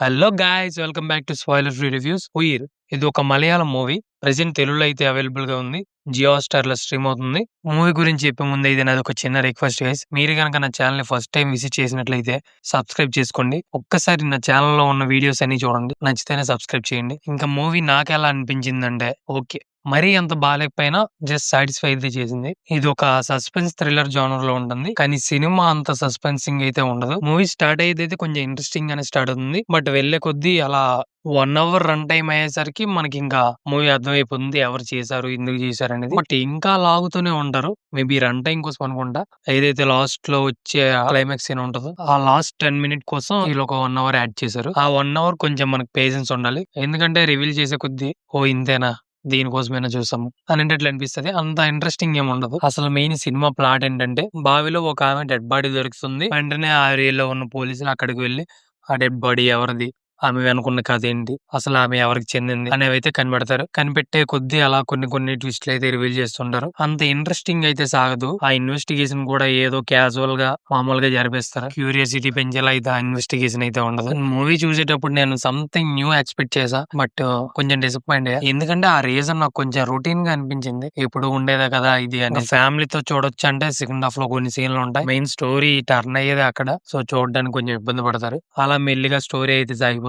Hello guys, welcome back to spoiler free reviews. Uyir ఇది ఒక Malayalam movie. Present తెలుగులో అయితే అవైలబుల్ గా ఉంది. జియో స్టార్ లో స్ట్రీమ్ అవుతుంది. మూవీ గురించి చెప్పే ముందు ఇది నాది ఒక చిన్న రిక్వెస్ట్ గైస్. మీరు కనుక నా ఛానల్ ని ఫస్ట్ టైం విజిట్ చేసినట్లయితే సబ్స్క్రైబ్ చేసుకోండి. ఒక్కసారి నా ఛానల్ లో ఉన్న వీడియోస్ అన్ని చూడండి. నచ్చితేనే సబ్స్క్రైబ్ చేయండి. ఇంకా మూవీ నాకు ఎలా అనిపించిందంటే ఓకే, మరీ అంత బాగాలేకపోయినా జస్ట్ సాటిస్ఫై అయితే చేసింది. ఇది ఒక సస్పెన్స్ థ్రిల్లర్ జోనర్ లో ఉంటుంది, కానీ సినిమా అంత సస్పెన్సింగ్ అయితే ఉండదు. మూవీ స్టార్ట్ అయితే కొంచెం ఇంట్రెస్టింగ్ గానే స్టార్ట్ అవుతుంది. బట్ వెళ్లే కొద్దీ అలా 1 అవర్ రన్ టైం అయ్యేసరికి మనకి ఇంకా మూవీ అర్థమైపోతుంది ఎవరు చేశారు, ఎందుకు చేశారు అనేది. బట్ ఇంకా లాగుతూనే ఉంటారు. మేబీ రన్ టైం కోసం అనుకుంటా. ఏదైతే లాస్ట్ లో వచ్చే క్లైమాక్స్ సీన్ ఉంటుందో ఆ లాస్ట్ 10 మినిట్ కోసం వీళ్ళు ఒక 1 అవర్ యాడ్ చేశారు. ఆ 1 అవర్ కొంచెం మనకు పేషెన్స్ ఉండాలి, ఎందుకంటే రివీల్ చేసే కొద్దీ ఓ ఇంతేనా, దీనికోసమైనా చూసాము అనేటట్లు అనిపిస్తది. అంత ఇంట్రెస్టింగ్ ఏమి ఉండదు. అసలు మెయిన్ సినిమా ప్లాట్ ఏంటంటే, బావిలో ఒక ఆమె డెడ్ బాడీ దొరుకుతుంది. వెంటనే ఆ ఏరియాలో ఉన్న పోలీసులు అక్కడికి వెళ్లి ఆ డెడ్ బాడీ ఎవరిది, ఆమె వెనుకున్న కథ ఏంటి, అసలు ఆమె ఎవరికి చెందింది అనేవి అయితే కనిపెడతారు. కనిపెట్టే కొద్దీ అలా కొన్ని ట్విస్ట్లు అయితే రివీల్ చేస్తుంటారు. అంత ఇంట్రెస్టింగ్ అయితే సాగదు. ఆ ఇన్వెస్టిగేషన్ కూడా ఏదో క్యాజువల్ గా మామూలుగా జరిపేస్తారు. క్యూరియాసిటీ పెంచేలా అయితే ఆ ఇన్వెస్టిగేషన్ అయితే ఉండదు. మూవీ చూసేటప్పుడు నేను సంథింగ్ న్యూ ఎక్స్పెక్ట్ చేసా, బట్ కొంచెం డిసప్పాయింట్ అయ్యా. ఎందుకంటే ఆ రీజన్ నాకు కొంచెం రొటీన్ గా అనిపించింది. ఇప్పుడు ఉండేదే కదా ఇది అని. ఫ్యామిలీతో చూడొచ్చు అంటే సెకండ్ హాఫ్ లో కొన్ని సీన్లు ఉంటాయి. మెయిన్ స్టోరీ టర్న్ అయ్యేది అక్కడ. సో చూడడానికి కొంచెం ఇబ్బంది పడతారు. అలా మెల్లిగా స్టోరీ అయితే సాగిపోతుంది.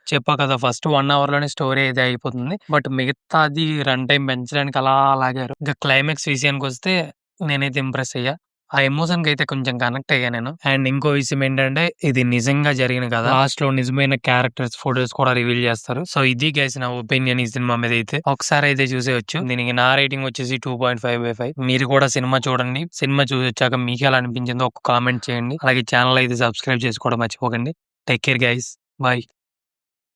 చెప్పా కదా, ఫస్ట్ 1 అవర్ లోనే స్టోరీ అయితే అయిపోతుంది. బట్ మిగతాది రన్ టైం పెంచడానికి అలా లాగారు. ఇంకా క్లైమాక్స్ విషయానికి వస్తే నేనైతే ఇంప్రెస్ అయ్యా. ఆ ఎమోషన్ కి అయితే కొంచెం కనెక్ట్ అయ్యా నేను. అండ్ ఇంకో విషయం ఏంటంటే, ఇది నిజంగా జరిగిన కదా. లాస్ట్ లో నిజమైన క్యారెక్టర్స్ ఫోటోస్ కూడా రివీల్ చేస్తారు. సో ఇది గైస్ నా ఒపీనియన్ ఈ సినిమా మీద అయితే. ఒకసారి అయితే చూసేయచ్చు. దీనికి నా రేటింగ్ వచ్చేసి 2.5/5. మీరు కూడా సినిమా చూడండి. సినిమా చూసి వచ్చాక మీకు ఎలా అనిపించిందో ఒక కామెంట్ చేయండి. అలాగే ఛానల్ అయితే సబ్స్క్రైబ్ చేసుకోవడం మర్చిపోకండి. Take care guys, bye.